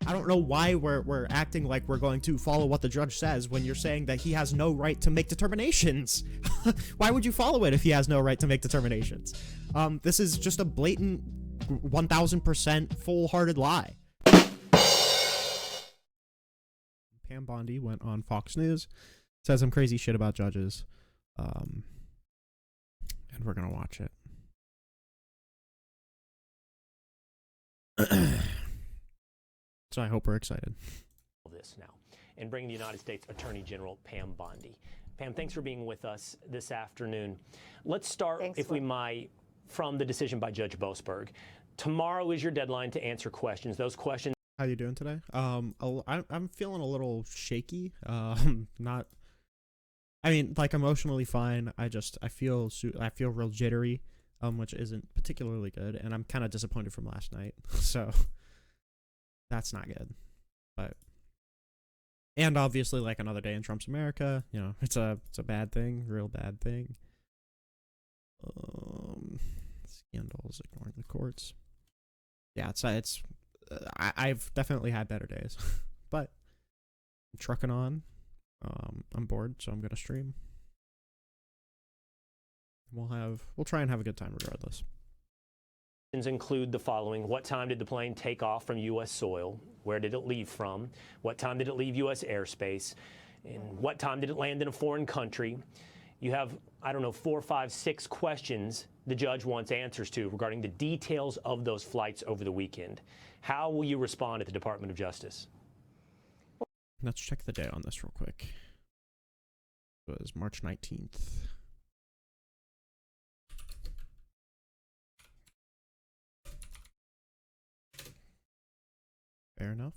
I don't know why we're acting like we're going to follow what the judge says when you're saying that he has no right to make determinations. Why would you follow it if he has no right to make determinations? This is just a blatant 1000% full-hearted lie. Pam Bondi went on Fox News, said some crazy shit about judges, and we're gonna watch it. So I hope we're excited. This now and bring the United States Attorney General Pam Bondi. Pam, thanks for being with us this afternoon. Let's start, if we might, from the decision by Judge Boasberg. Tomorrow is your deadline to answer questions. Those questions. How you doing today? I'm feeling a little shaky. Not. I mean, like, emotionally fine. I feel real jittery, which isn't particularly good, and I'm kind of disappointed from last night. So that's not good. But and obviously, like, another day in Trump's America, you know, it's a bad thing, real bad thing. Scandals, ignoring the courts. Yeah, I've definitely had better days, but I'm trucking on. I'm bored, so I'm gonna stream. We'll try and have a good time regardless. Include the following: what time did the plane take off from U.S. soil? Where did it leave from? What time did it leave U.S. airspace? And what time did it land in a foreign country? You have, I don't know, 4, 5, 6 questions the judge wants answers to regarding the details of those flights over the weekend. How will you respond at the Department of Justice? Let's check the day on this real quick. It was March 19th. Fair enough.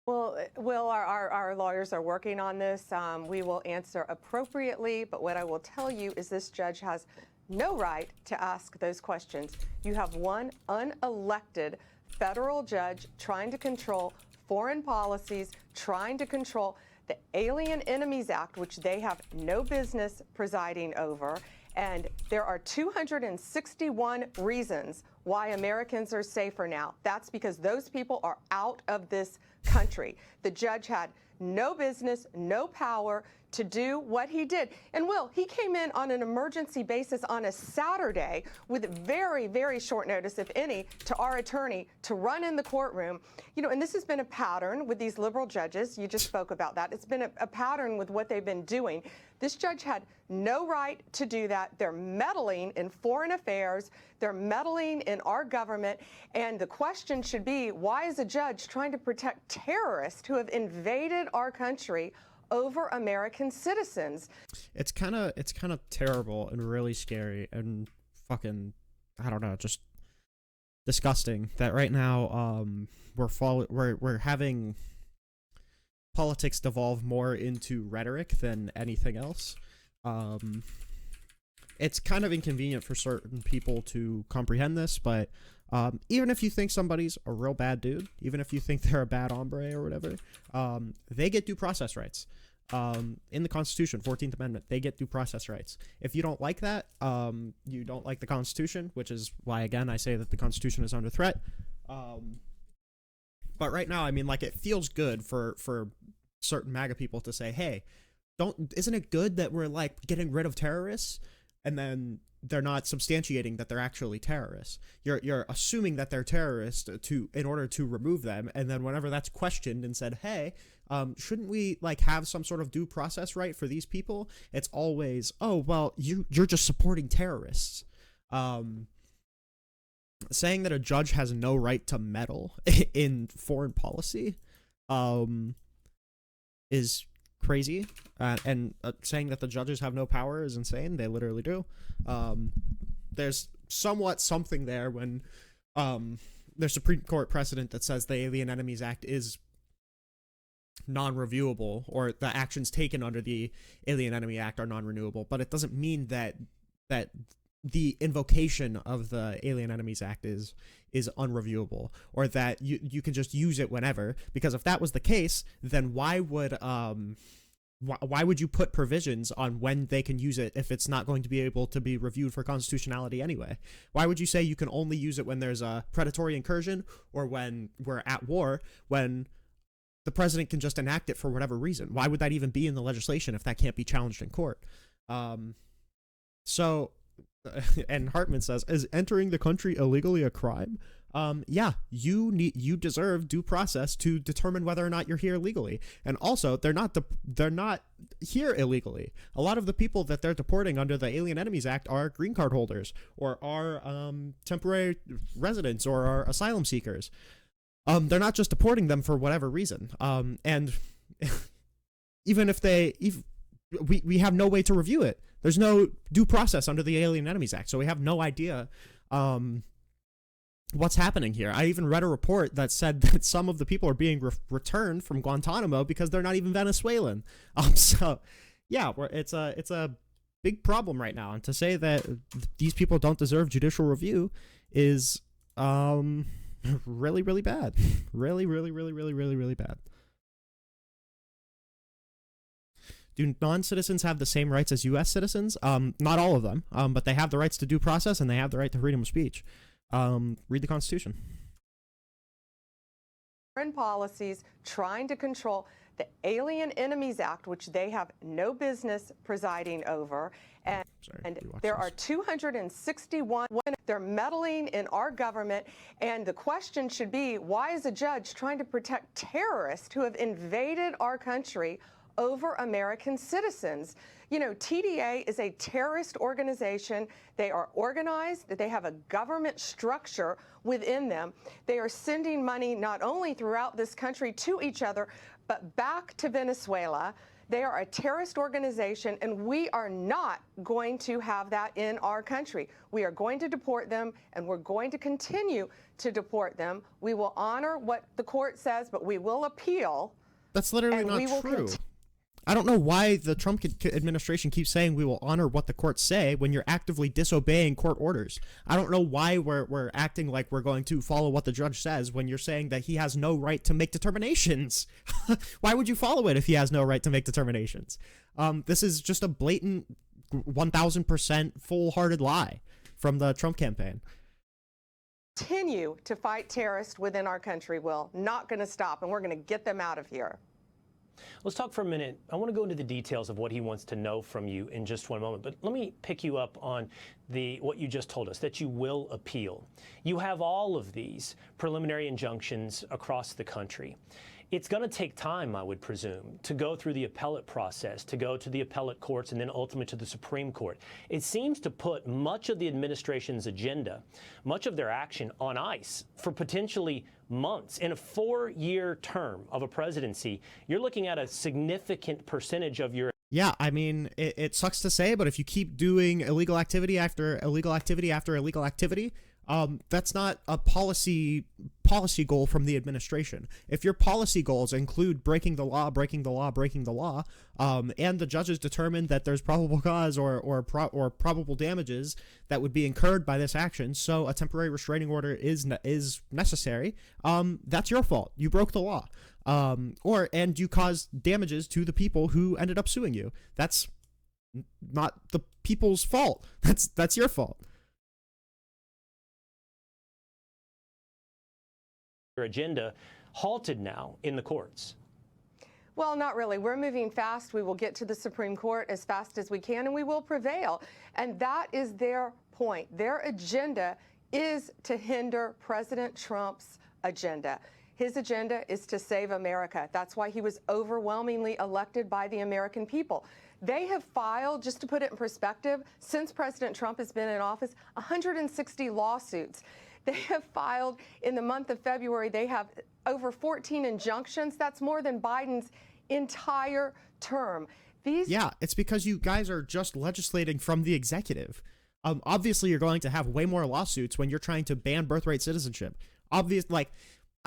Well, our lawyers are working on this. We will answer appropriately, but what I will tell you is this judge has no right to ask those questions. You have one unelected federal judge trying to control foreign policies, trying to control the Alien Enemies Act, which they have no business presiding over. And there are 261 reasons why Americans are safer now. That's because those people are out of this country. The judge had no business, no power to do what he did. And he came in on an emergency basis on a Saturday with very, very short notice, if any, to our attorney to run in the courtroom. You know, and this has been a pattern with these liberal judges. You just spoke about that. It's been a pattern with what they've been doing. This judge had no right to do that. They're meddling in foreign affairs. They're meddling in our government. And the question should be, why is a judge trying to protect terrorists who have invaded our country over American citizens? It's kind of terrible and really scary and fucking, I don't know, just disgusting that right now we're having politics devolve more into rhetoric than anything else. It's kind of inconvenient for certain people to comprehend this, but even if you think somebody's a real bad dude, even if you think they're a bad hombre or whatever, they get due process rights. In the Constitution, 14th Amendment, they get due process rights. If you don't like that, you don't like the Constitution, which is why, again, I say that the Constitution is under threat. But right now, I mean, like, it feels good for certain MAGA people to say, hey, isn't it good that we're, like, getting rid of terrorists? And then they're not substantiating that they're actually terrorists. You're assuming that they're terrorists in order to remove them, and then whenever that's questioned and said, hey, shouldn't we, like, have some sort of due process right for these people? It's always, oh, well, you're just supporting terrorists. Saying that a judge has no right to meddle in foreign policy is crazy, and saying that the judges have no power is insane. They literally do. There's somewhat something there when there's Supreme Court precedent that says the Alien Enemies Act is non-reviewable, or the actions taken under the Alien Enemy Act are non-renewable, but it doesn't mean that the invocation of the Alien Enemies Act is unreviewable, or that you can just use it whenever. Because if that was the case, then why would why would you put provisions on when they can use it if it's not going to be able to be reviewed for constitutionality anyway? Why would you say you can only use it when there's a predatory incursion or when we're at war, when the president can just enact it for whatever reason? Why would that even be in the legislation if that can't be challenged in court? And Hartman says, is entering the country illegally a crime? Yeah, you deserve due process to determine whether or not you're here legally. And also, they're not here illegally. A lot of the people that they're deporting under the Alien Enemies Act are green card holders or are temporary residents or are asylum seekers. They're not just deporting them for whatever reason. And even if we have no way to review it. There's no due process under the Alien Enemies Act, so we have no idea what's happening here. I even read a report that said that some of the people are being returned from Guantanamo because they're not even Venezuelan. So yeah, it's a big problem right now, and to say that these people don't deserve judicial review is really, really bad. Really, really, really, really, really, really bad. Do non-citizens have the same rights as U.S. citizens? Not all of them, but they have the rights to due process and they have the right to freedom of speech. Read the Constitution. Foreign policies trying to control the Alien Enemies Act, which they have no business presiding over. And there are 261 women. They're meddling in our government. And the question should be, why is a judge trying to protect terrorists who have invaded our country over American citizens? You know, TDA is a terrorist organization. They are organized, they have a government structure within them. They are sending money not only throughout this country to each other, but back to Venezuela. They are a terrorist organization, and we are not going to have that in our country. We are going to deport them, and we're going to continue to deport them. We will honor what the court says, but we will appeal. That's literally not true. I don't know why the Trump administration keeps saying we will honor what the courts say when you're actively disobeying court orders. I don't know why we're acting like we're going to follow what the judge says when you're saying that he has no right to make determinations. Why would you follow it if he has no right to make determinations? This is just a blatant 1,000% full-hearted lie from the Trump campaign. Continue to fight terrorists within our country, Will. Not going to stop, and we're going to get them out of here. Let's talk for a minute. I want to go into the details of what he wants to know from you in just one moment, but let me pick you up on what you just told us, that you will appeal. You have all of these preliminary injunctions across the country. It's going to take time, I would presume, to go through the appellate process, to go to the appellate courts, and then ultimately to the Supreme Court. It seems to put much of the administration's agenda, much of their action on ice for potentially months. In a 4-year term of a presidency, you're looking at a significant percentage of your... Yeah, I mean, it sucks to say, but if you keep doing illegal activity after illegal activity after illegal activity, that's not a policy goal from the administration. If your policy goals include breaking the law, and the judges determine that there's probable cause or probable damages that would be incurred by this action, so a temporary restraining order is necessary, that's your fault. You broke the law. And you caused damages to the people who ended up suing you. That's not the people's fault. That's your fault. Agenda halted now in the courts? Well, not really. We're moving fast. We will get to the Supreme Court as fast as we can, and we will prevail. And that is their point. Their agenda is to hinder President Trump's agenda. His agenda is to save America. That's why he was overwhelmingly elected by the American people. They have filed, just to put it in perspective, since President Trump has been in office, 160 lawsuits. They have filed in the month of February, they have over 14 injunctions. That's more than Biden's entire term. Yeah, it's because you guys are just legislating from the executive. Obviously, you're going to have way more lawsuits when you're trying to ban birthright citizenship. I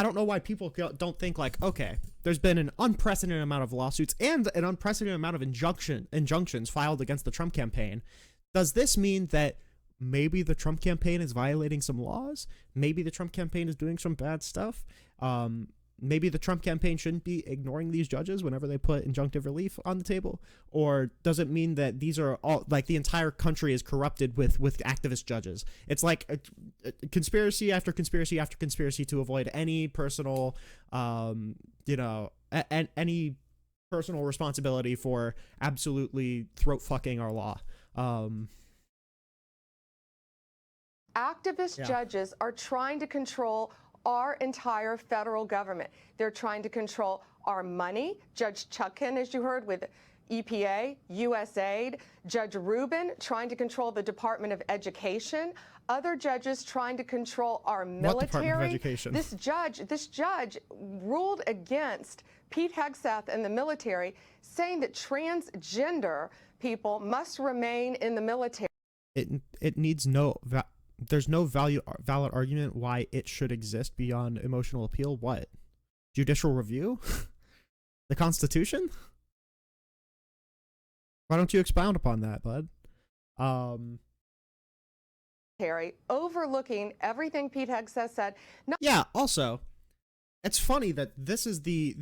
don't know why people don't think like, okay, there's been an unprecedented amount of lawsuits and an unprecedented amount of injunctions filed against the Trump campaign. Does this mean that maybe the Trump campaign is violating some laws? Maybe the Trump campaign is doing some bad stuff? maybe the Trump campaign shouldn't be ignoring these judges whenever they put injunctive relief on the table? Or does it mean that these are all, like, the entire country is corrupted with activist judges? It's like a conspiracy after conspiracy after conspiracy to avoid any personal, any personal responsibility for absolutely throat fucking our law. Activist judges are trying to control our entire federal government. They're trying to control our money. Judge Chutkan, as you heard, with EPA, USAID, Judge Rubin trying to control the Department of Education, other judges trying to control our military. What Department of Education? This judge ruled against Pete Hegseth and the military, saying that transgender people must remain in the military. It needs there's no valid argument why it should exist beyond emotional appeal. What? Judicial review? The Constitution? Why don't you expound upon that, bud? Overlooking everything Pete Hegseth said. Yeah, also, it's funny that this is the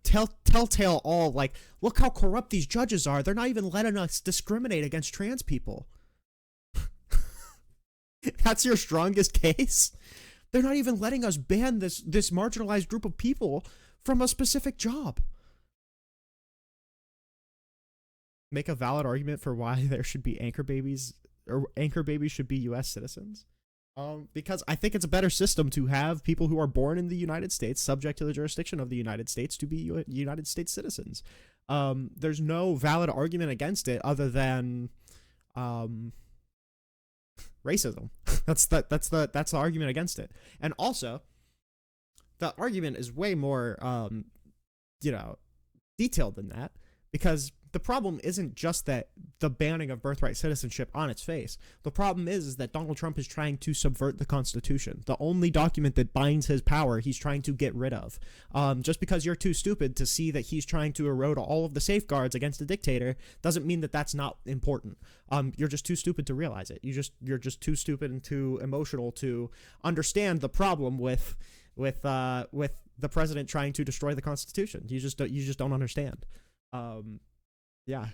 telltale all, like, look how corrupt these judges are. They're not even letting us discriminate against trans people. That's your strongest case? They're not even letting us ban this marginalized group of people from a specific job. Make a valid argument for why there should be anchor babies, or anchor babies should be U.S. citizens. Because I think it's a better system to have people who are born in the United States, subject to the jurisdiction of the United States, to be United States citizens. There's no valid argument against it other than racism. That's the argument against it. And also, the argument is way more detailed than that, because the problem isn't just that the banning of birthright citizenship on its face. The problem is that Donald Trump is trying to subvert the Constitution. The only document that binds his power, he's trying to get rid of. Just because you're too stupid to see that he's trying to erode all of the safeguards against a dictator doesn't mean that that's not important. You're just too stupid to realize it. You're just too stupid and too emotional to understand the problem with the president trying to destroy the Constitution. You just don't understand. Yeah.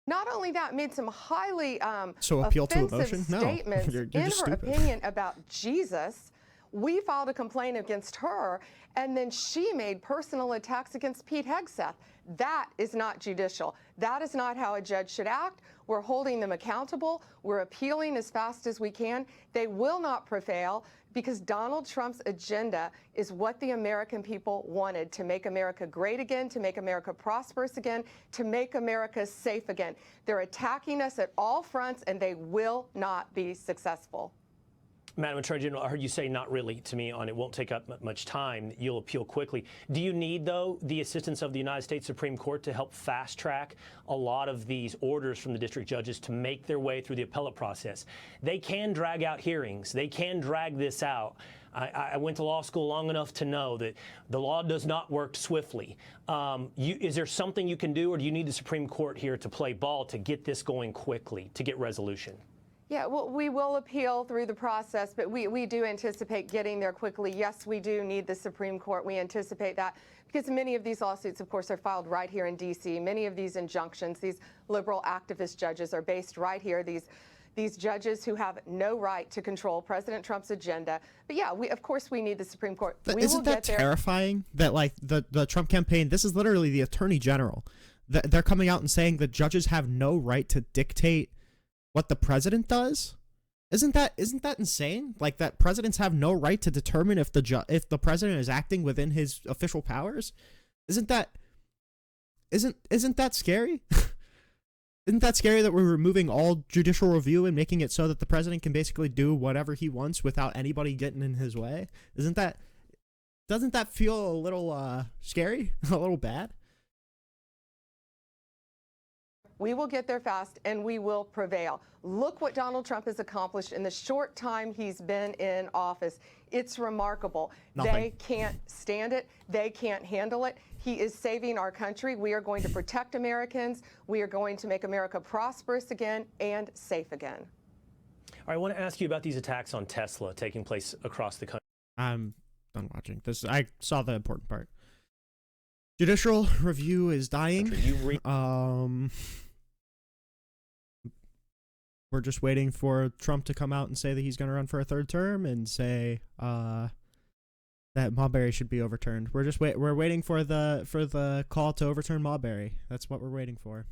Not only that, made some highly so appeal to offensive emotion? No. statements You're in just her stupid. opinion about Jesus. We filed a complaint against her, and then she made personal attacks against Pete Hegseth. That is not judicial. That is not how a judge should act. We're holding them accountable. We're appealing as fast as we can. They will not prevail, because Donald Trump's agenda is what the American people wanted: to make America great again, to make America prosperous again, to make America safe again. They're attacking us at all fronts, and they will not be successful. Madam Attorney General, I heard you say not really to me on it won't take up much time. You'll appeal quickly. Do you need, though, the assistance of the United States Supreme Court to help fast track a lot of these orders from the district judges to make their way through the appellate process? They can drag out hearings. They can drag this out. I went to law school long enough to know that the law does not work swiftly. Is there something you can do, or do you need the Supreme Court here to play ball to get this going quickly, to get resolution? Yeah, well, we will appeal through the process, but we do anticipate getting there quickly. Yes, we do need the Supreme Court. We anticipate that, because many of these lawsuits, of course, are filed right here in D.C. Many of these injunctions, these liberal activist judges, are based right here. These judges who have no right to control President Trump's agenda. But yeah, of course we need the Supreme Court. But isn't that terrifying that, like, the Trump campaign, this is literally the Attorney General, they're coming out and saying that judges have no right to dictate what the president does? Isn't that insane? Like, that presidents have no right to determine if the president is acting within his official powers? Isn't that scary? Isn't that scary that we're removing all judicial review and making it so that the president can basically do whatever he wants without anybody getting in his way? Doesn't that feel a little scary? A little bad? We will get there fast, and we will prevail. Look what Donald Trump has accomplished in the short time he's been in office. It's remarkable. Nothing. They can't stand it. They can't handle it. He is saving our country. We are going to protect Americans. We are going to make America prosperous again and safe again. All right, I want to ask you about these attacks on Tesla taking place across the country. I'm done watching this. I saw the important part. Judicial review is dying. We're just waiting for Trump to come out and say that he's going to run for a third term and say that Marbury should be overturned. We're waiting for the call to overturn Marbury. That's what we're waiting for.